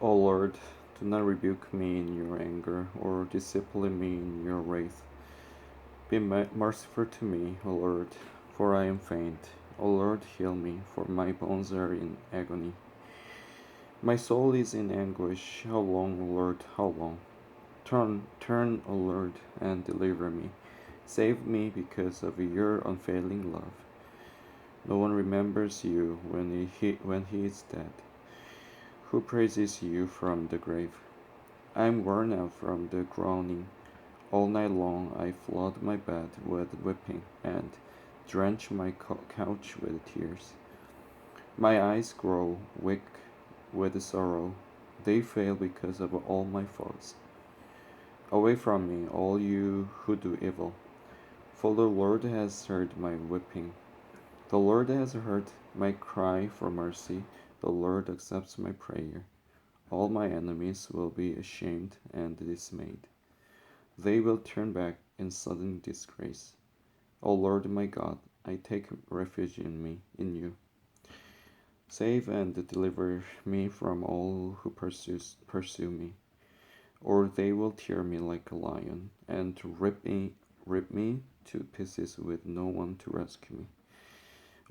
O Lord, do not rebuke me in your anger, or discipline me in your wrath. Be merciful to me, O Lord, for I am faint. O Lord, heal me, for my bones are in agony. My soul is in anguish. How long, O Lord, how long? Turn, O Lord, and deliver me. Save me because of your unfailing love. No one remembers you when he is dead. Who praises you from the grave? I am worn out from the groaning. All night long I flood my bed with weeping, and drench my couch with tears. My eyes grow weak with sorrow. They fail because of all my foes. Away from me, all you who do evil, for the Lord has heard my weeping. The Lord has heard my cry for mercy. The Lord accepts my prayer. All my enemies will be ashamed and dismayed. They will turn back in sudden disgrace. O Lord my God, I take refuge in you. Save and deliver me from all who pursue me, or they will tear me like a lion and rip me to pieces with no one to rescue me.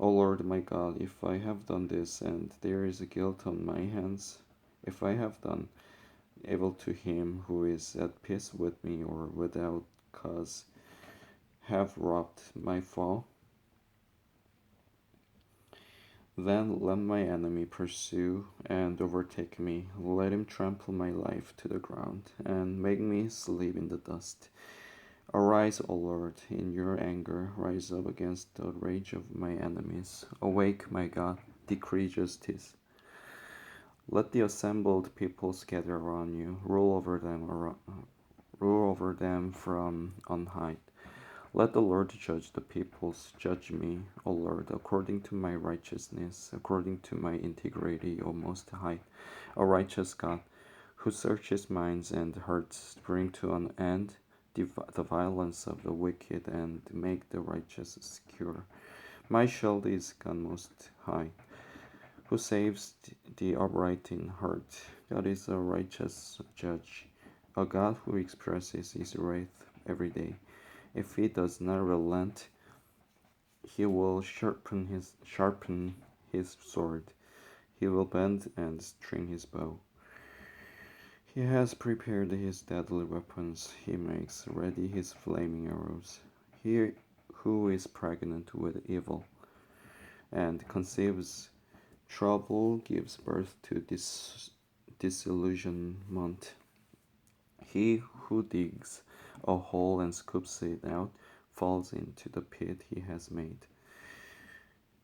O Lord my God, if I have done this and there is a guilt on my hands, if I have done evil to him who is at peace with me, or without cause have robbed my foe, then let my enemy pursue and overtake me. Let him trample my life to the ground and make me sleep in the dust. Arise, O Lord, in your anger. Rise up against the rage of my enemies. Awake, my God, decree justice. Let the assembled peoples gather around you. Rule over them from on high. Let the Lord judge the peoples. Judge me, O Lord, according to my righteousness, according to my integrity, O Most High. O righteous God, who searches minds and hearts, bring to an end the violence of the wicked and make the righteous secure. My shield is God Most High, who saves the upright in heart. God is a righteous judge, a God who expresses his wrath every day. If he does not relent, he will sharpen his sword. He will bend and string his bow. He has prepared his deadly weapons. He makes ready his flaming arrows. He who is pregnant with evil and conceives trouble gives birth to disillusionment. He who digs a hole and scoops it out falls into the pit he has made.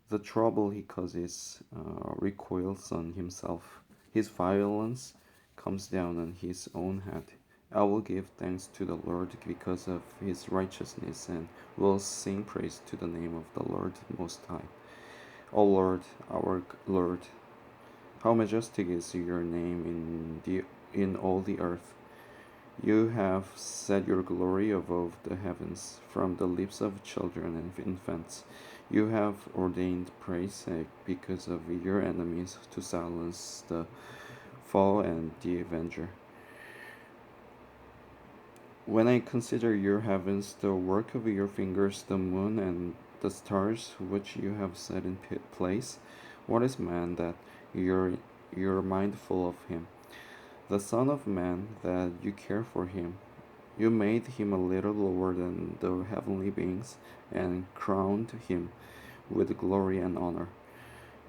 The trouble he causes recoils on himself. His violence comes down on his own head. I will give thanks to the Lord because of his righteousness, and will sing praise to the name of the Lord Most High. O Lord, our Lord, how majestic is your name in all the earth. You have set your glory above the heavens. From the lips of children and infants you have ordained praise because of your enemies, to silence the foe and the avenger. When I consider your heavens, the work of your fingers, the moon and the stars which you have set in place, what is man that you're mindful of him? The Son of Man, that you care for him. You made him a little lower than the heavenly beings, and crowned him with glory and honor.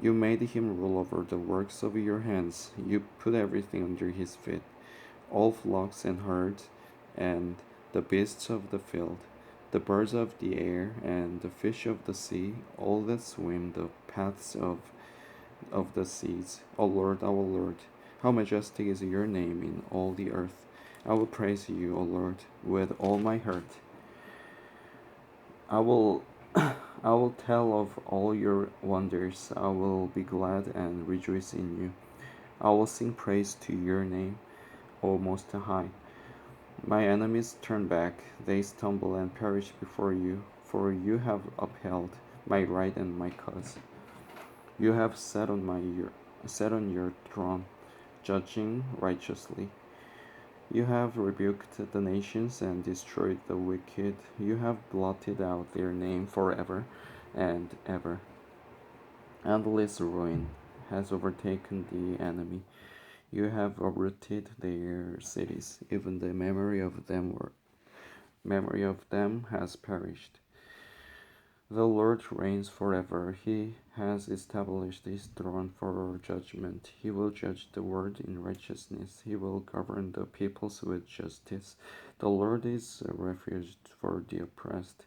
You made him rule over the works of your hands. You put everything under his feet, all flocks and herds, and the beasts of the field, the birds of the air, and the fish of the sea, all that swim the paths of the seas. O Lord, our Lord, how majestic is your name in all the earth. I will praise you, O Lord, with all my heart. I will I will tell of all your wonders. I will be glad and rejoice in you. I will sing praise to your name, O Most High. My enemies turn back, they stumble and perish before you, for you have upheld my right and my cause. You have set on your throne. judging righteously. You have rebuked the nations and destroyed the wicked. You have blotted out their name forever and ever. Endless ruin has overtaken the enemy. You have uprooted their cities. Even the memory of them has perished. The Lord reigns forever. He has established his throne for judgment. He will judge the world in righteousness. He will govern the peoples with justice. The Lord is a refuge for the oppressed,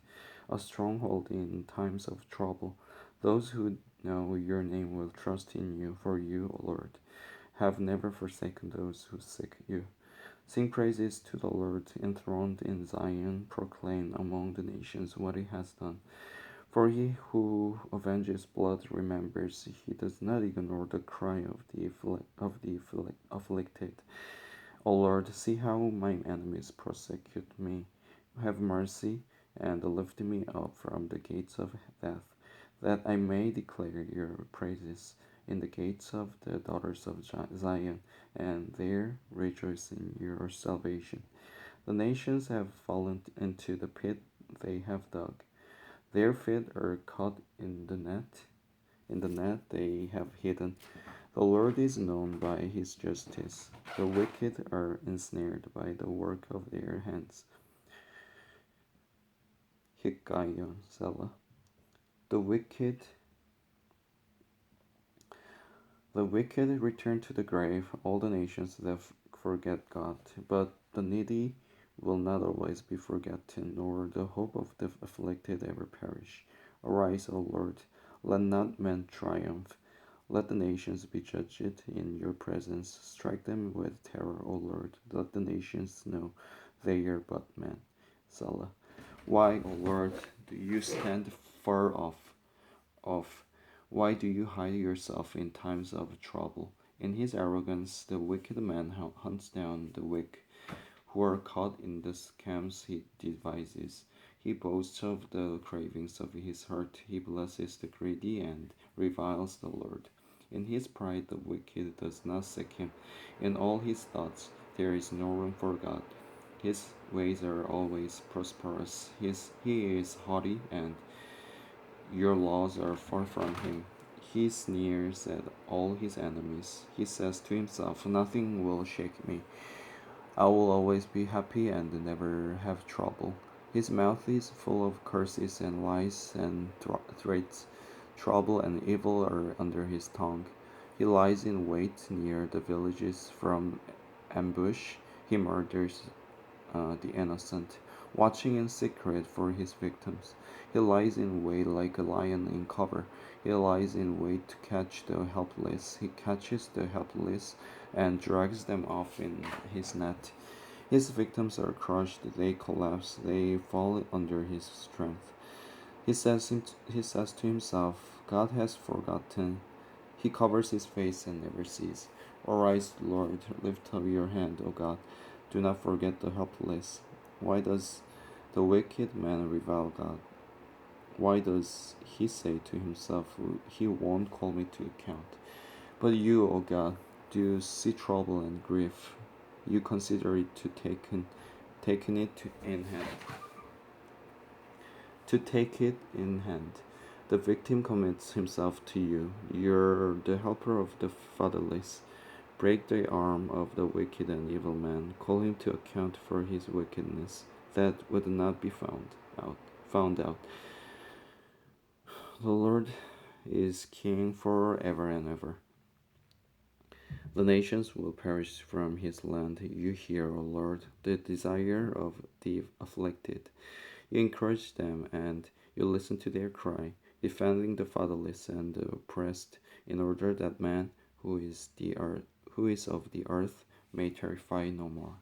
a stronghold in times of trouble. Those who know your name will trust in you, for you, O Lord, have never forsaken those who seek you. Sing praises to the Lord, enthroned in Zion, proclaim among the nations what he has done. For he who avenges blood remembers, he does not ignore the cry of the afflicted. O Lord, see how my enemies persecute me. Have mercy and lift me up from the gates of death, that I may declare your praises in the gates of the daughters of Zion, and there rejoice in your salvation. The nations have fallen into the pit they have dug. Their feet are caught in the net. In the net they have hidden. The Lord is known by his justice. The wicked are ensnared by the work of their hands. Hikaiah, Selah. The wicked return to the grave, all the nations that forget God. But the needy will not always be forgotten, nor the hope of the afflicted ever perish. Arise, O Lord, let not men triumph. Let the nations be judged in your presence. Strike them with terror, O Lord. Let the nations know they are but men. Selah. Why, O Lord, do you stand far off? Why do you hide yourself in times of trouble? In his arrogance, the wicked man hunts down the weak, who are caught in the scams he devises. He boasts of the cravings of his heart. He blesses the greedy and reviles the Lord. In his pride, the wicked does not seek him. In all his thoughts, there is no room for God. His ways are always prosperous. He is haughty, and your laws are far from him. He sneers at all his enemies. He says to himself, nothing will shake me. I will always be happy and never have trouble. His mouth is full of curses and lies and threats. Trouble and evil are under his tongue. He lies in wait near the villages from ambush. He murders the innocent, watching in secret for his victims. He lies in wait like a lion in cover. He lies in wait to catch the helpless. He catches the helpless and drags them off in his net. His victims are crushed, they collapse, they fall under his strength. He says to himself, God has forgotten. He covers his face and never sees. Arise, Lord, lift up your hand, O God. Do not forget the helpless. Why does the wicked man revile God? Why does he say to himself, he won't call me to account? But you, O God, do see trouble and grief. You consider it taken it in hand. To take it in hand. The victim commits himself to you. You're the helper of the fatherless. Break the arm of the wicked and evil man. Call him to account for his wickedness, that would not be found out. The Lord is king forever and ever. The nations will perish from his land. You hear, O Lord, the desire of the afflicted. You encourage them and you listen to their cry, defending the fatherless and the oppressed, in order that man who is of the earth may terrify no more.